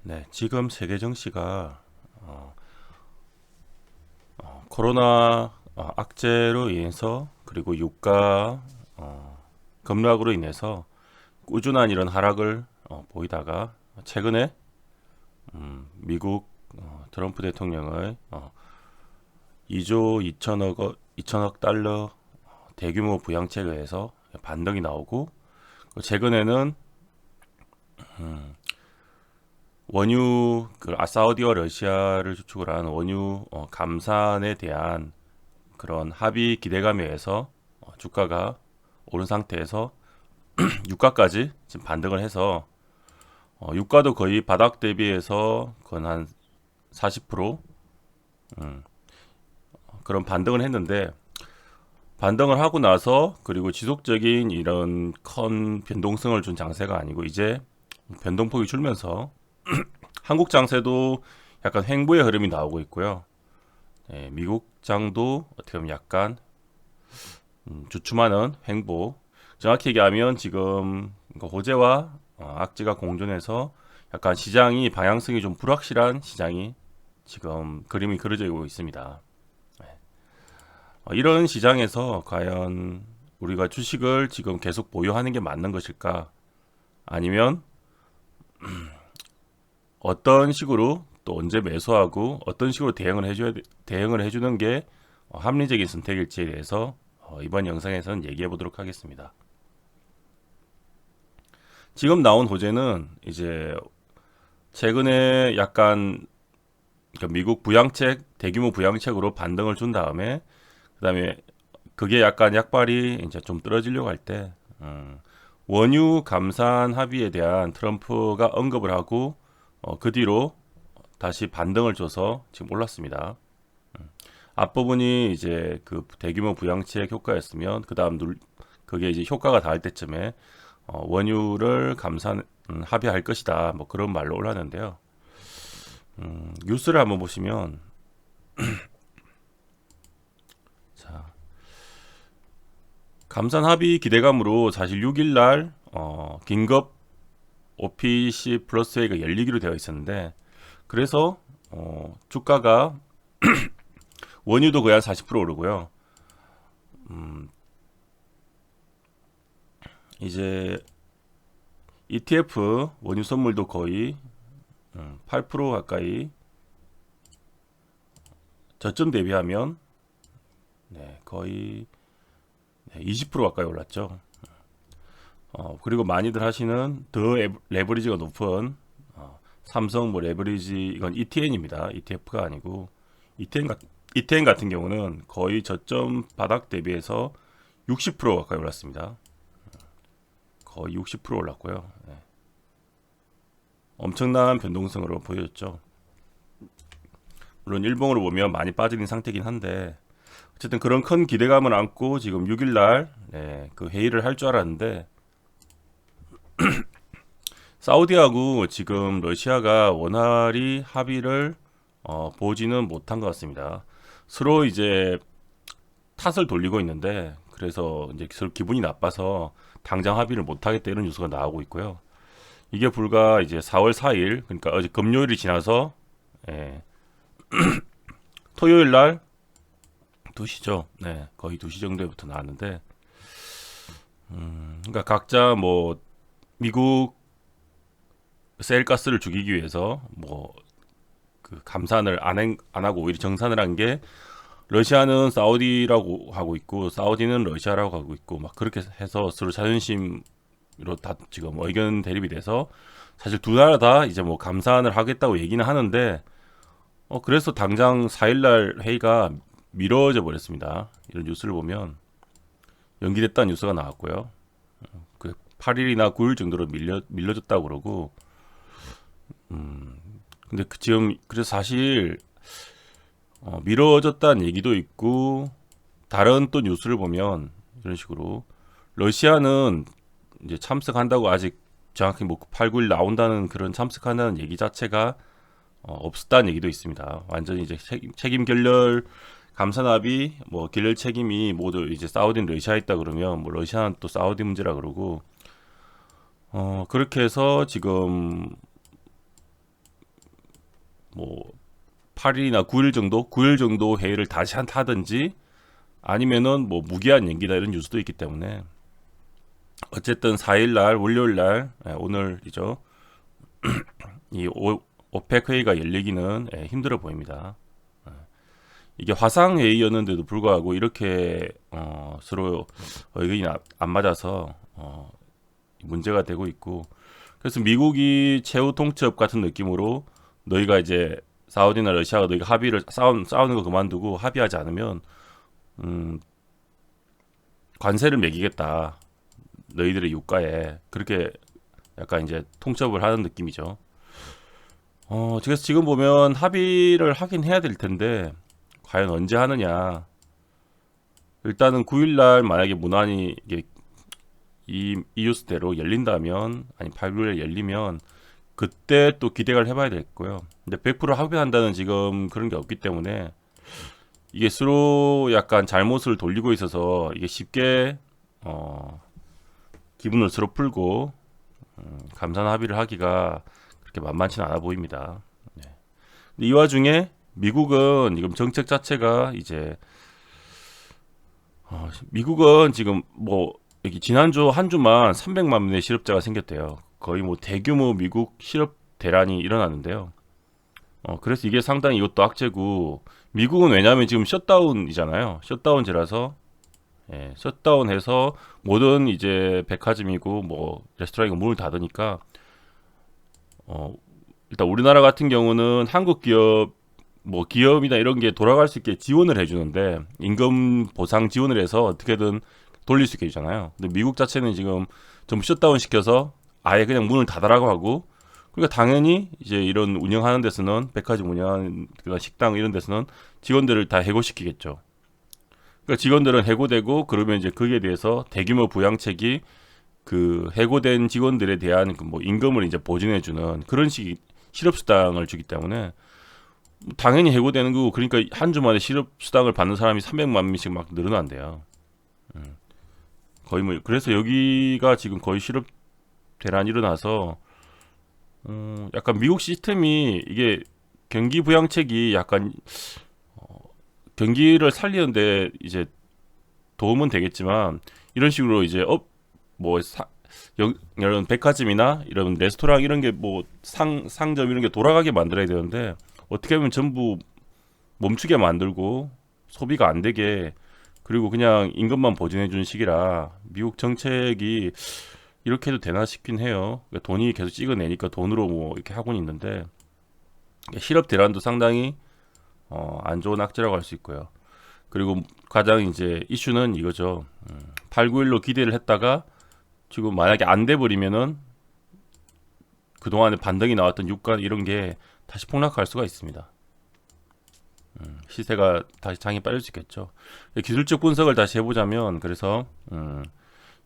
네, 지금 세계 정시가 코로나 악재로 인해서 그리고 유가 급락으로 인해서 꾸준한 이런 하락을 보이다가 최근에 미국 트럼프 대통령의 2조 2천억 달러 대규모 부양책에 의해서 반등이 나오고 최근에는 원유 사우디와 러시아를 주축으로 한 원유 감산에 대한 그런 합의 기대감에 의해서 주가가 오른 상태에서 유가까지 지금 반등을 해서 유가도 거의 바닥 대비해서 건 한 40% 그런 반등을 했는데 반등을 하고 나서 그리고 지속적인 이런 큰 변동성을 준 장세가 아니고 이제 변동폭이 줄면서 한국 장세도 약간 횡보의 흐름이 나오고 있고요. 네, 미국 장도 어떻게 보면 약간 주춤하는 횡보. 정확히 얘기하면 지금 호재와 악재가 공존해서 약간 시장이 방향성이 좀 불확실한 시장이 지금 그림이 그려지고 있습니다. 이런 시장에서 과연 우리가 주식을 지금 계속 보유하는 게 맞는 것일까? 아니면 어떤 식으로 또 언제 매수하고 어떤 식으로 대응을 해주는 게 합리적인 선택일지에 대해서 이번 영상에서는 얘기해 보도록 하겠습니다. 지금 나온 호재는 이제 최근에 약간 미국 부양책 대규모 부양책으로 반등을 준 다음에 그다음에 그게 약간 약발이 이제 좀 떨어지려고 할 때 원유 감산 합의에 대한 트럼프가 언급을 하고 그 뒤로 다시 반등을 줘서 지금 올랐습니다. 앞부분이 이제 그 대규모 부양책 효과였으면 그다음 그게 이제 효과가 닿을 때쯤에 원유를 감산 합의할 것이다. 뭐 그런 말로 올랐는데요. 뉴스를 한번 보시면 자, 감산 합의 기대감으로 사실 6일 날 긴급 OPC 플러스 A가 열리기로 되어 있었는데 그래서 주가가 원유도 거의 한 40% 오르고요. 이제 ETF 원유 선물도 거의 8% 가까이 저점 대비하면 네, 거의 20% 가까이 올랐죠. 그리고 많이들 하시는 더 레버리지가 높은 삼성 뭐 레버리지 이건 ETN입니다. ETF가 아니고 ETN 같은 경우는 거의 저점 바닥 대비해서 60% 가까이 올랐습니다. 거의 60% 올랐고요. 네. 엄청난 변동성으로 보여졌죠. 물론 일봉으로 보면 많이 빠진 상태긴 한데 어쨌든 그런 큰 기대감을 안고 지금 6일날 네, 그 회의를 할 줄 알았는데 사우디하고 지금 러시아가 원활히 합의를 보지는 못한 것 같습니다. 서로 이제 탓을 돌리고 있는데 그래서 이제 서로 기분이 나빠서 당장 합의를 못하겠다 이런 뉴스가 나오고 있고요. 이게 불과 이제 4월 4일 그러니까 어제 금요일이 지나서 예, 토요일 날 2시죠. 네, 거의 2시 정도부터 나왔는데 그러니까 각자 뭐 미국 셀가스를 죽이기 위해서 뭐 그 감산을 안 하고 오히려 정산을 한 게 러시아는 사우디라고 하고 있고 사우디는 러시아라고 하고 있고 막 그렇게 해서 서로 자존심으로 다 지금 의견 대립이 돼서 사실 두 나라 다 이제 뭐 감산을 하겠다고 얘기는 하는데 그래서 당장 4일날 회의가 미뤄져 버렸습니다. 이런 뉴스를 보면 연기됐다는 뉴스가 나왔고요. 그 8일이나 9일 정도로 밀려졌다고 그러고 근데 지금 그래서 사실 미뤄졌다는 얘기도 있고 다른 또 뉴스를 보면 이런 식으로 러시아는 이제 참석한다고 아직 정확히 뭐 8, 9일 나온다는 그런 참석한다는 얘기 자체가 없었다는 얘기도 있습니다. 완전히 이제 책임 결렬 감산합의 뭐 결렬 책임이 모두 이제 사우디는 러시아에 있다 그러면 뭐 러시아는 또 사우디 문제라 그러고 그렇게 해서 지금 8일이나 9일 정도, 9일 정도 회의를 다시 하든지 아니면은 뭐 무기한 연기다 이런 뉴스도 있기 때문에 어쨌든 4일 날 월요일 날 오늘이죠. 이 오펙 회의가 열리기는 힘들어 보입니다. 이게 화상 회의였는데도 불구하고 이렇게 서로 의견이 안 맞아서 문제가 되고 있고 그래서 미국이 최후 통첩 같은 느낌으로 너희가 이제 사우디나 러시아가 너희가 합의를 싸우는 거 그만두고 합의하지 않으면 관세를 매기겠다 너희들의 유가에 그렇게 약간 이제 통첩을 하는 느낌이죠. 그래서 지금 보면 합의를 하긴 해야 될 텐데 과연 언제 하느냐. 일단은 9일날 만약에 문안이 이게 이 이유스대로 열린다면 아니 8일에 열리면 그때 또 기대를 해봐야 되겠고요. 근데 100% 합의한다는 지금 그런 게 없기 때문에 이게 서로 약간 잘못을 돌리고 있어서 이게 쉽게 기분을 서로 풀고 감산 합의를 하기가 그렇게 만만치는 않아 보입니다. 네. 근데 이 와중에 미국은 지금 정책 자체가 이제 미국은 지금 뭐 여기 지난주 한 주만 300만 명의 실업자가 생겼대요. 거의 뭐 대규모 미국 실업 대란이 일어났는데요. 그래서 이게 상당히 이것도 악재고 미국은 왜냐하면 지금 셧다운이잖아요. 셧다운제라서 셧다운해서 모든 이제 백화점이고 뭐 레스토랑이고 문을 닫으니까 일단 우리나라 같은 경우는 한국 기업 뭐 기업이나 이런 게 돌아갈 수 있게 지원을 해주는데 임금 보상 지원을 해서 어떻게든 돌릴 수 있게 해주잖아요. 근데 미국 자체는 지금 전부 셧다운 시켜서 아예 그냥 문을 닫으라고 하고 그러니까 당연히 이제 이런 운영하는 데서는 백화점 운영하는 식당 이런 데서는 직원들을 다 해고시키겠죠. 그러니까 직원들은 해고되고 그러면 이제 거기에 대해서 대규모 부양책이 그 해고된 직원들에 대한 그 뭐 임금을 이제 보증해주는 그런 식의 실업수당을 주기 때문에 당연히 해고되는 거고 그러니까 한 주 만에 실업수당을 받는 사람이 300만 명씩 막 늘어난대요. 거의 뭐 그래서 여기가 지금 거의 실업 대란이 일어나서 약간 미국 시스템이 이게 경기 부양책이 약간 경기를 살리는데 이제 도움은 되겠지만 이런 식으로 이제 뭐 이런 백화점이나 이런 레스토랑 이런 게 뭐 상점 이런 게 돌아가게 만들어야 되는데 어떻게 보면 전부 멈추게 만들고 소비가 안 되게 그리고 그냥 임금만 보증해 주는 식이라 미국 정책이 이렇게 해도 되나 싶긴 해요. 그러니까 돈이 계속 찍어내니까 돈으로 뭐 이렇게 하고는 있는데 실업 대란도 상당히 안 좋은 악재라고 할 수 있고요. 그리고 가장 이제 이슈는 이거죠. 8, 9일로 기대를 했다가 지금 만약에 안 돼버리면은 그동안에 반등이 나왔던 유가 이런 게 다시 폭락할 수가 있습니다. 시세가 다시 장이 빠질 수 있겠죠. 기술적 분석을 다시 해보자면 그래서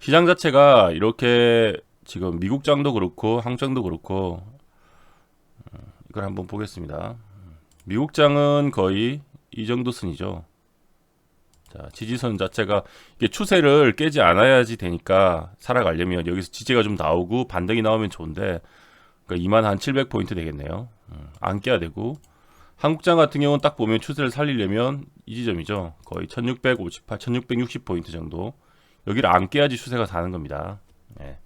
시장 자체가 이렇게 지금 미국장도 그렇고 한국장도 그렇고 이걸 한번 보겠습니다. 미국장은 거의 이 정도 선이죠. 자, 지지선 자체가 이게 추세를 깨지 않아야지 되니까 살아가려면 여기서 지지가 좀 나오고 반등이 나오면 좋은데 그러니까 2만 한 700포인트 되겠네요. 안 깨야 되고 한국장 같은 경우는 딱 보면 추세를 살리려면 이 지점이죠. 거의 1658, 1660포인트 정도. 여기를 안 깨야지 추세가 사는 겁니다. 네.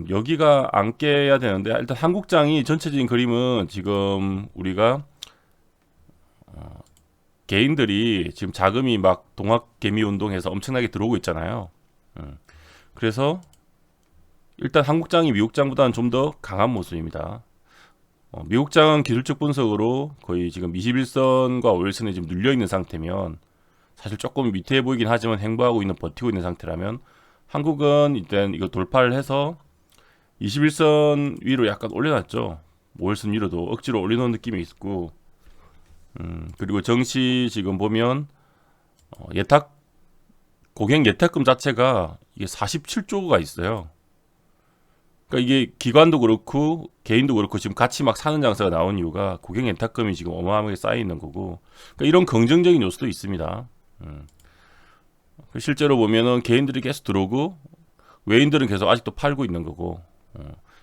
여기가 안 깨야 되는데 일단 한국장이 전체적인 그림은 지금 우리가 개인들이 지금 자금이 막 동학개미 운동해서 엄청나게 들어오고 있잖아요. 그래서 일단 한국장이 미국장보다는 좀 더 강한 모습입니다. 미국장은 기술적 분석으로 거의 지금 21선과 5일선에 지금 눌려있는 상태면 사실 조금 밑에 보이긴 하지만 행보하고 있는 버티고 있는 상태라면 한국은 일단 이거 돌파를 해서 21선 위로 약간 올려놨죠. 5일선 위로도 억지로 올려놓은 느낌이 있고 그리고 정시 지금 보면 고객 예탁금 자체가 이게 47조가 있어요. 그러니까 이게 기관도 그렇고 개인도 그렇고 지금 같이 막 사는 장사가 나온 이유가 고객 예탁금이 지금 어마어마하게 쌓여 있는 거고 그러니까 이런 긍정적인 요소도 있습니다. 실제로 보면은 개인들이 계속 들어오고 외인들은 계속 아직도 팔고 있는 거고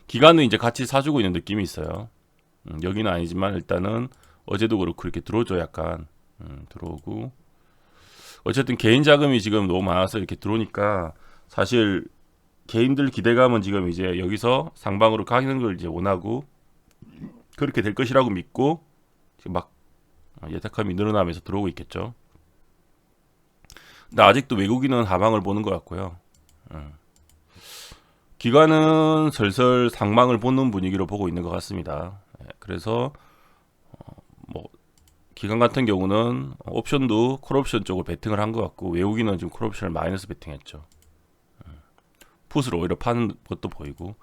기관은 이제 같이 사주고 있는 느낌이 있어요. 여기는 아니지만 일단은 어제도 그렇고 이렇게 들어오죠. 약간 들어오고 어쨌든 개인 자금이 지금 너무 많아서 이렇게 들어오니까 사실 개인들 기대감은 지금 이제 여기서 상방으로 가는 걸 이제 원하고 그렇게 될 것이라고 믿고 지금 막 예탁함이 늘어나면서 들어오고 있겠죠. 근데 아직도 외국인은 하방을 보는 것 같고요. 기관은 슬슬 상방을 보는 분위기로 보고 있는 것 같습니다. 그래서 뭐 기관 같은 경우는 옵션도 콜옵션 쪽으로 베팅을 한 것 같고 외국인은 지금 콜옵션을 마이너스 베팅했죠. 풋을 오히려 파는 것도 보이고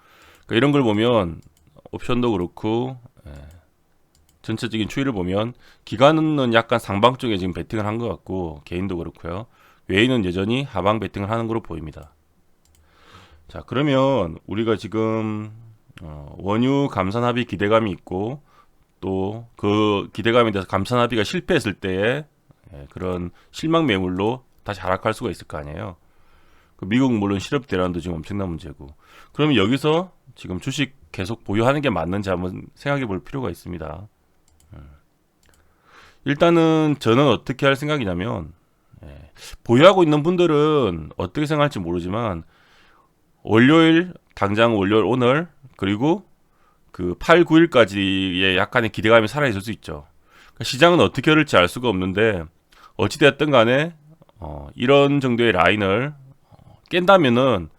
그러니까 이런 걸 보면 옵션도 그렇고 전체적인 추이를 보면 기관은 약간 상방 쪽에 지금 베팅을 한 것 같고 개인도 그렇고요. 외인은 여전히 하방 베팅을 하는 것으로 보입니다. 자 그러면 우리가 지금 원유 감산합의 기대감이 있고 또 그 기대감에 대해서 감산합의가 실패했을 때의 그런 실망 매물로 다시 하락할 수가 있을 거 아니에요. 미국 물론 실업 대란도 지금 엄청난 문제고 그러면 여기서 지금 주식 계속 보유하는 게 맞는지 한번 생각해 볼 필요가 있습니다. 일단은 저는 어떻게 할 생각이냐면 보유하고 있는 분들은 어떻게 생각할지 모르지만 월요일 당장 월요일 오늘 그리고 그 8, 9일까지의 약간의 기대감이 살아있을 수 있죠. 그러니까 시장은 어떻게 흐를지 알 수가 없는데 어찌되었든 간에 이런 정도의 라인을 깬다면은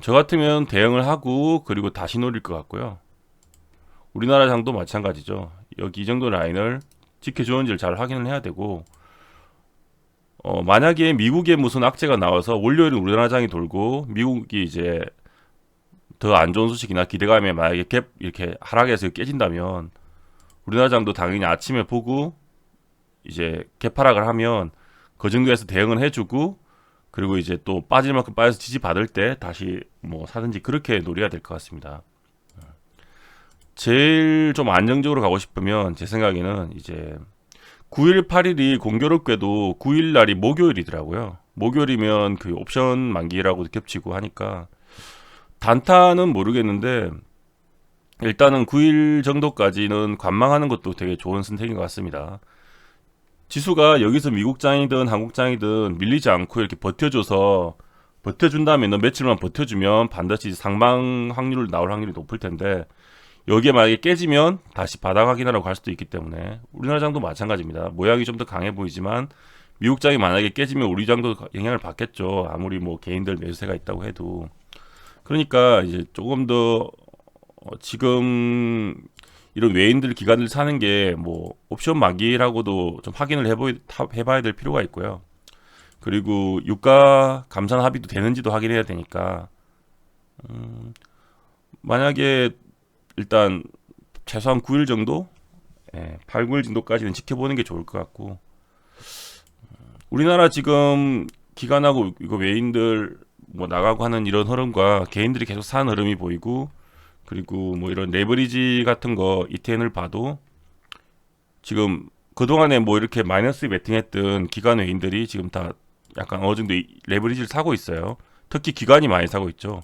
저 같으면 대응을 하고 그리고 다시 노릴 것 같고요. 우리나라 장도 마찬가지죠. 여기 이 정도 라인을 지켜주는지를 잘 확인을 해야 되고 만약에 미국에 무슨 악재가 나와서 월요일은 우리나라 장이 돌고 미국이 이제 더 안 좋은 소식이나 기대감에 만약에 갭 이렇게 하락해서 깨진다면 우리나라 장도 당연히 아침에 보고 이제 갭 하락을 하면 그 정도에서 대응을 해주고 그리고 이제 또 빠질 만큼 빠져서 지지 받을 때 다시 뭐 사든지 그렇게 노려야 될 것 같습니다. 제일 좀 안정적으로 가고 싶으면 제 생각에는 이제 9일, 8일이 공교롭게도 9일 날이 목요일이더라고요. 목요일이면 그 옵션 만기라고 겹치고 하니까 단타는 모르겠는데 일단은 9일 정도까지는 관망하는 것도 되게 좋은 선택인 것 같습니다. 지수가 여기서 미국장이든 한국장이든 밀리지 않고 이렇게 버텨준다면 며칠만 버텨주면 반드시 상방 확률 나올 확률이 높을 텐데 여기에 만약에 깨지면 다시 바닥 확인하러 갈 수도 있기 때문에 우리나라 장도 마찬가지입니다. 모양이 좀 더 강해 보이지만 미국 장이 만약에 깨지면 우리 장도 영향을 받겠죠. 아무리 뭐 개인들 매수세가 있다고 해도. 그러니까 이제 조금 더 지금 이런 외인들 기관들 사는 게 뭐 옵션 만기라고도 좀 확인을 해봐야 될 필요가 있고요. 그리고 유가 감산 합의도 되는지도 확인해야 되니까 만약에 일단 최소한 9일 정도 8, 9일 정도까지는 지켜보는 게 좋을 것 같고 우리나라 지금 기관하고 이거 외인들 뭐 나가고 하는 이런 흐름과 개인들이 계속 사는 흐름이 보이고 그리고 뭐 이런 레버리지 같은 거 ETN을 봐도 지금 그동안에 뭐 이렇게 마이너스 베팅했던 기관 외인들이 지금 다 약간 어느 정도 레버리지를 사고 있어요. 특히 기관이 많이 사고 있죠.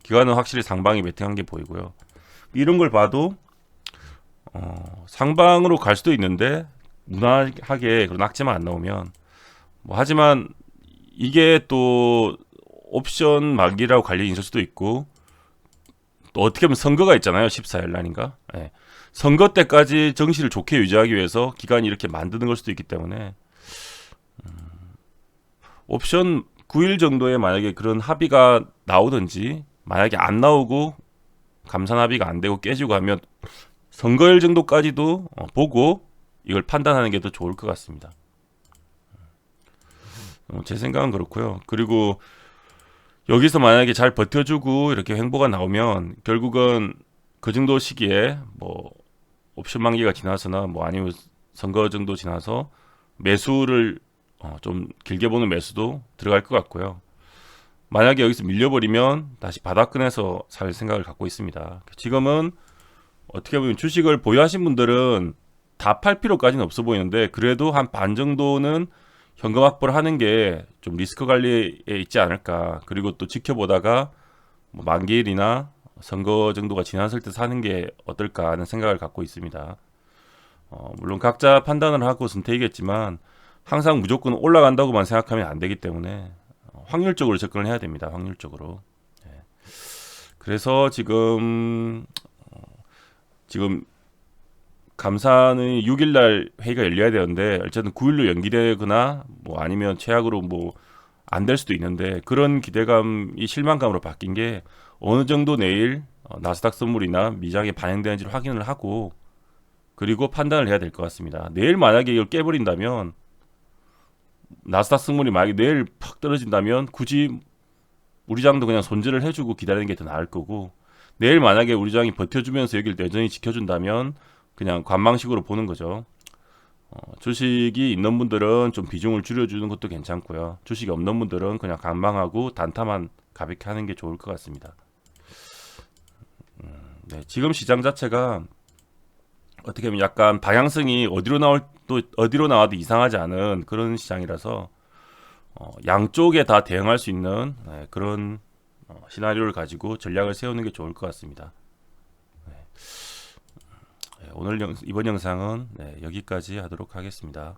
기관은 확실히 상방이 베팅한 게 보이고요. 이런 걸 봐도 상방으로 갈 수도 있는데 무난하게 그런 악재만 안 나오면 뭐 하지만 이게 또 옵션 만기라고 관련이 있을 수도 있고 또 어떻게 보면 선거가 있잖아요. 14일 날인가. 선거 때까지 정시를 좋게 유지하기 위해서 기관이 이렇게 만드는 걸 수도 있기 때문에 옵션 9일 정도에 만약에 그런 합의가 나오든지 만약에 안 나오고 감산 합의가 안 되고 깨지고 하면 선거일 정도까지도 보고 이걸 판단하는 게 더 좋을 것 같습니다. 제 생각은 그렇고요. 그리고 여기서 만약에 잘 버텨주고 이렇게 횡보가 나오면 결국은 그 정도 시기에 뭐 옵션 만기가 지나서나 뭐 아니면 선거 정도 지나서 매수를 좀 길게 보는 매수도 들어갈 것 같고요. 만약에 여기서 밀려버리면 다시 바닥권에서 살 생각을 갖고 있습니다. 지금은 어떻게 보면 주식을 보유하신 분들은 다 팔 필요까지는 없어 보이는데 그래도 한 반 정도는 현금 확보를 하는 게 좀 리스크 관리에 있지 않을까. 그리고 또 지켜보다가 뭐 만기일이나 선거 정도가 지났을 때 사는 게 어떨까 하는 생각을 갖고 있습니다. 물론 각자 판단을 하고 선택이겠지만 항상 무조건 올라간다고만 생각하면 안 되기 때문에 확률적으로 접근을 해야 됩니다. 확률적으로. 예. 그래서 지금 감사는 6일날 회의가 열려야 되는데 어쨌든 9일로 연기되거나 뭐 아니면 최악으로 뭐 안 될 수도 있는데 그런 기대감이 실망감으로 바뀐 게 어느 정도 내일 나스닥 선물이나 미장에 반영되는지를 확인을 하고 그리고 판단을 해야 될 것 같습니다. 내일 만약에 이걸 깨버린다면 나스닥 선물이 만약에 내일 팍 떨어진다면 굳이 우리 장도 그냥 손절을 해주고 기다리는 게 더 나을 거고 내일 만약에 우리 장이 버텨주면서 여기를 여전히 지켜준다면 그냥 관망식으로 보는 거죠. 주식이 있는 분들은 좀 비중을 줄여주는 것도 괜찮고요. 주식이 없는 분들은 그냥 관망하고 단타만 가볍게 하는 게 좋을 것 같습니다. 네, 지금 시장 자체가 어떻게 보면 약간 방향성이 어디로 나와도 이상하지 않은 그런 시장이라서 양쪽에 다 대응할 수 있는 그런 시나리오를 가지고 전략을 세우는 게 좋을 것 같습니다. 네, 이번 영상은 여기까지 하도록 하겠습니다.